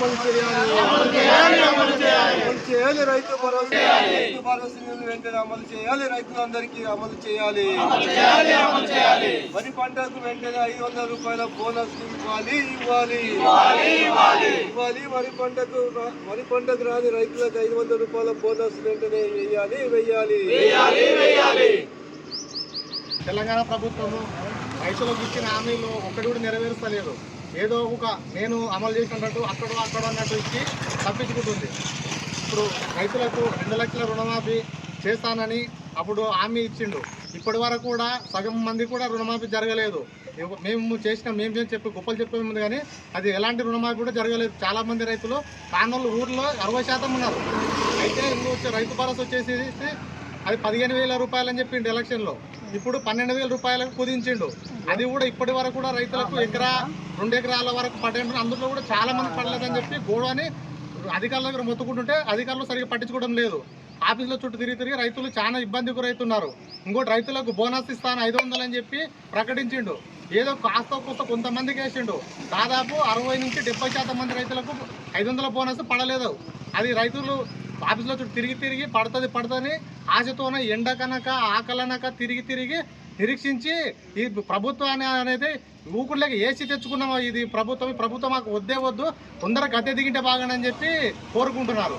అమలు చేయాలి రైతు భరోసా వెంటనే అమలు చేయాలి, రైతులందరికీ అమలు చేయాలి। వరి పంటకు వెంటనే 500 రూపాయల బోనస్ ఇవ్వాలి। వరి పంటకు రాని రైతులకు 500 రూపాయల బోనస్ వెంటనే వేయాలి। తెలంగాణ ప్రభుత్వము రైతులకు ఇచ్చిన హామీలు ఒక్కటి కూడా నెరవేరుస్తలేదు। ఏదో ఒక నేను అమలు చేసినట్టు అక్కడ అన్నట్టు ఇచ్చి తప్పించుకుంటుంది। ఇప్పుడు రైతులకు 2 లక్షల రుణమాఫీ చేస్తానని అప్పుడు హామీ ఇచ్చిండు, ఇప్పటి వరకు కూడా సగం మంది కూడా రుణమాఫీ జరగలేదు। మేము చెప్పి గొప్పలు చెప్పేది కానీ అది ఎలాంటి రుణమాఫీ కూడా జరగలేదు। చాలామంది రైతులు కానోళ్ళు ఊర్లో 60% ఉన్నారు। అయితే ఇంకో రైతు భరోసా వచ్చేసి అది 15,000 రూపాయలు అని చెప్పిండు ఎలక్షన్లో, ఇప్పుడు 12,000 రూపాయలకు కుదించిండు। అది కూడా ఇప్పటి వరకు కూడా రైతులకు 2 ఎకరాల వరకు పడ్డారు, అందులో కూడా చాలా మంది పడలేదని చెప్పి గోడని అధికారుల దగ్గర మొత్తుకుంటుంటే అధికారులు సరిగ్గా పట్టించుకోవడం లేదు। ఆఫీసులో చుట్టూ తిరిగి రైతులు చాలా ఇబ్బంది గురవుతున్నారు। ఇంకోటి రైతులకు బోనస్ ఇస్తాను 500 అని చెప్పి ప్రకటించిండు, ఏదో కాస్త కొంతమందికి వేసిండు। దాదాపు 60 నుంచి 70% మంది రైతులకు 500 బోనస్ పడలేదు। అది రైతులు ఆఫీసులో చుట్టూ తిరిగి పడుతుంది ఆశతోనే ఎండకనక ఆకలనక తిరిగి నిరీక్షించి ఈ ప్రభుత్వాన్ని అనేది ఊకుళ్ళకి ఏసీ తెచ్చుకున్నాము। ఇది ప్రభుత్వం మాకు వద్దు, తొందరగా గద్దె దిగింటే బాగానని చెప్పి కోరుకుంటున్నారు।